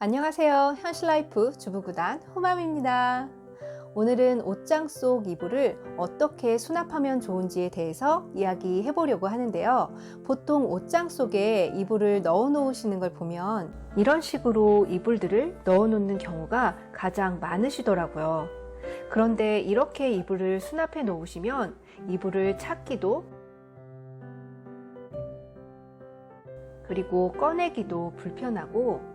안녕하세요. 현실라이프 주부구단 호맘입니다. 오늘은 옷장 속 이불을 어떻게 수납하면 좋은지에 대해서 이야기해 보려고 하는데요. 보통 옷장 속에 이불을 넣어 놓으시는 걸 보면 이런 식으로 이불들을 넣어 놓는 경우가 가장 많으시더라고요. 그런데 이렇게 이불을 수납해 놓으시면 이불을 찾기도 그리고 꺼내기도 불편하고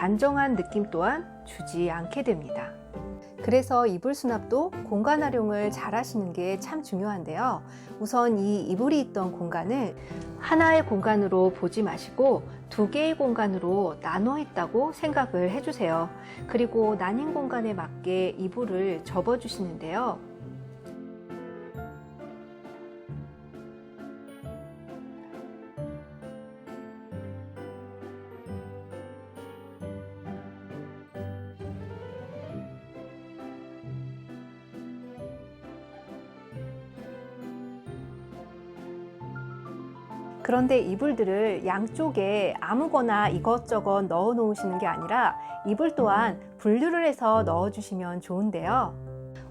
단정한 느낌 또한 주지 않게 됩니다. 그래서 이불 수납도 공간 활용을 잘 하시는 게 참 중요한데요. 우선 이 이불이 있던 공간을 하나의 공간으로 보지 마시고 두 개의 공간으로 나눠 있다고 생각을 해주세요. 그리고 나뉜 공간에 맞게 이불을 접어 주시는데요. 그런데 이불들을 양쪽에 아무거나 이것저것 넣어 놓으시는 게 아니라 이불 또한 분류를 해서 넣어 주시면 좋은데요.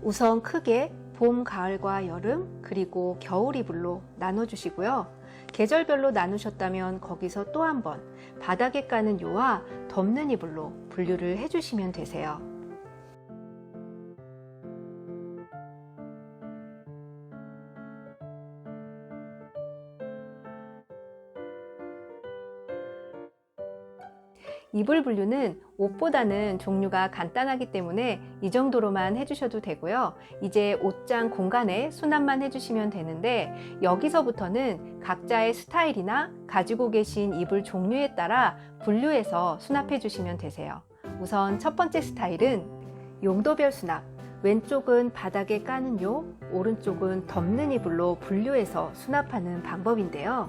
우선 크게 봄, 가을과 여름 그리고 겨울 이불로 나눠 주시고요. 계절별로 나누셨다면 거기서 또 한 번 바닥에 까는 요와 덮는 이불로 분류를 해 주시면 되세요. 이불 분류는 옷보다는 종류가 간단하기 때문에 이 정도로만 해주셔도 되고요. 이제 옷장 공간에 수납만 해주시면 되는데 여기서부터는 각자의 스타일이나 가지고 계신 이불 종류에 따라 분류해서 수납해 주시면 되세요. 우선 첫 번째 스타일은 용도별 수납. 왼쪽은 바닥에 까는 요, 오른쪽은 덮는 이불로 분류해서 수납하는 방법인데요.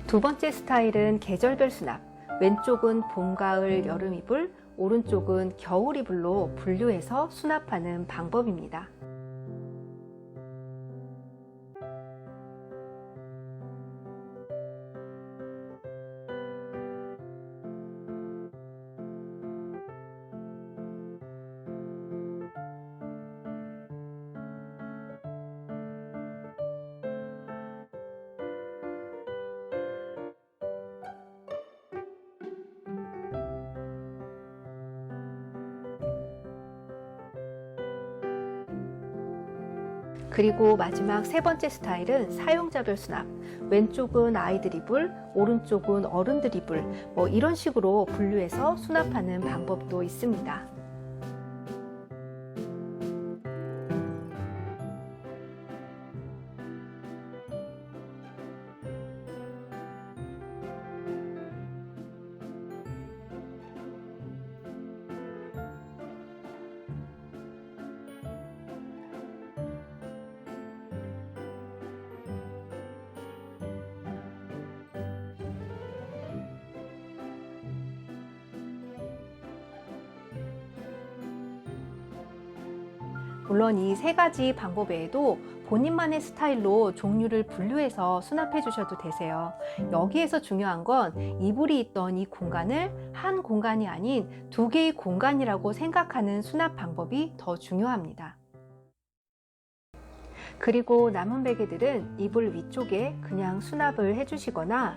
두 번째 스타일은 계절별 수납. 왼쪽은 봄, 가을, 여름 이불, 오른쪽은 겨울 이불로 분류해서 수납하는 방법입니다. 그리고 마지막 세 번째 스타일은 사용자별 수납. 왼쪽은 아이들 이불, 오른쪽은 어른들 이불, 이런 식으로 분류해서 수납하는 방법도 있습니다. 물론 이 세 가지 방법 외에도 본인만의 스타일로 종류를 분류해서 수납해 주셔도 되세요. 여기에서 중요한 건 이불이 있던 이 공간을 한 공간이 아닌 두 개의 공간이라고 생각하는 수납 방법이 더 중요합니다. 그리고 남은 베개들은 이불 위쪽에 그냥 수납을 해주시거나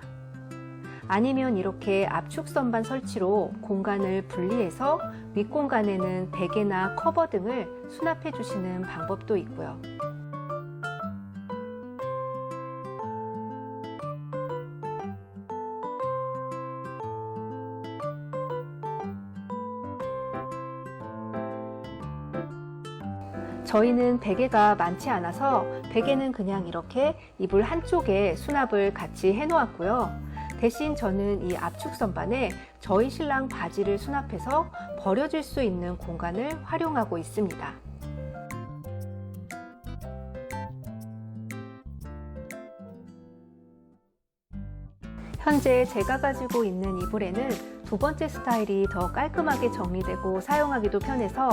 아니면 이렇게 압축 선반 설치로 공간을 분리해서 윗공간에는 베개나 커버 등을 수납해 주시는 방법도 있고요. 저희는 베개가 많지 않아서 베개는 그냥 이렇게 이불 한쪽에 수납을 같이 해 놓았고요. 대신 저는 이 압축 선반에 저희 신랑 바지를 수납해서 버려질 수 있는 공간을 활용하고 있습니다. 현재 제가 가지고 있는 이불에는 두 번째 스타일이 더 깔끔하게 정리되고 사용하기도 편해서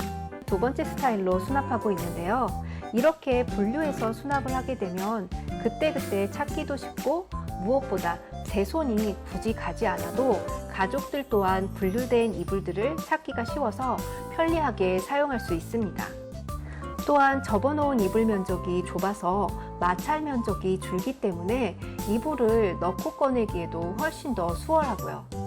두 번째 스타일로 수납하고 있는데요. 이렇게 분류해서 수납을 하게 되면 그때그때 찾기도 쉽고 무엇보다 제 손이 굳이 가지 않아도 가족들 또한 분류된 이불들을 찾기가 쉬워서 편리하게 사용할 수 있습니다. 또한 접어놓은 이불 면적이 좁아서 마찰 면적이 줄기 때문에 이불을 넣고 꺼내기에도 훨씬 더 수월하고요.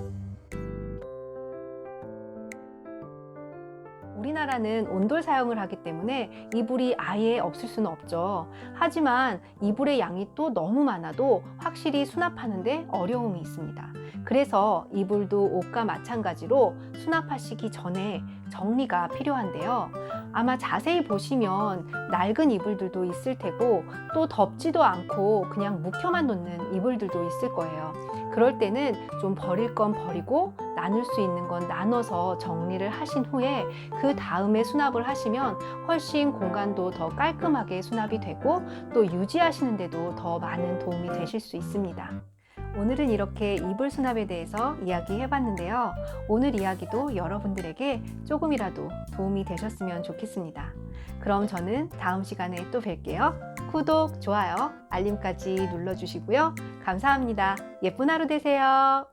우리나라는 온돌 사용을 하기 때문에 이불이 아예 없을 수는 없죠. 하지만 이불의 양이 또 너무 많아도 확실히 수납하는데 어려움이 있습니다. 그래서 이불도 옷과 마찬가지로 수납하시기 전에 정리가 필요한데요. 아마 자세히 보시면 낡은 이불들도 있을 테고 또 덮지도 않고 그냥 묵혀만 놓는 이불들도 있을 거예요. 그럴 때는 좀 버릴 건 버리고 나눌 수 있는 건 나눠서 정리를 하신 후에 그 다음에 수납을 하시면 훨씬 공간도 더 깔끔하게 수납이 되고 또 유지하시는데도 더 많은 도움이 되실 수 있습니다. 오늘은 이렇게 이불 수납에 대해서 이야기해 봤는데요. 오늘 이야기도 여러분들에게 조금이라도 도움이 되셨으면 좋겠습니다. 그럼 저는 다음 시간에 또 뵐게요. 구독, 좋아요, 알림까지 눌러주시고요. 감사합니다. 예쁜 하루 되세요.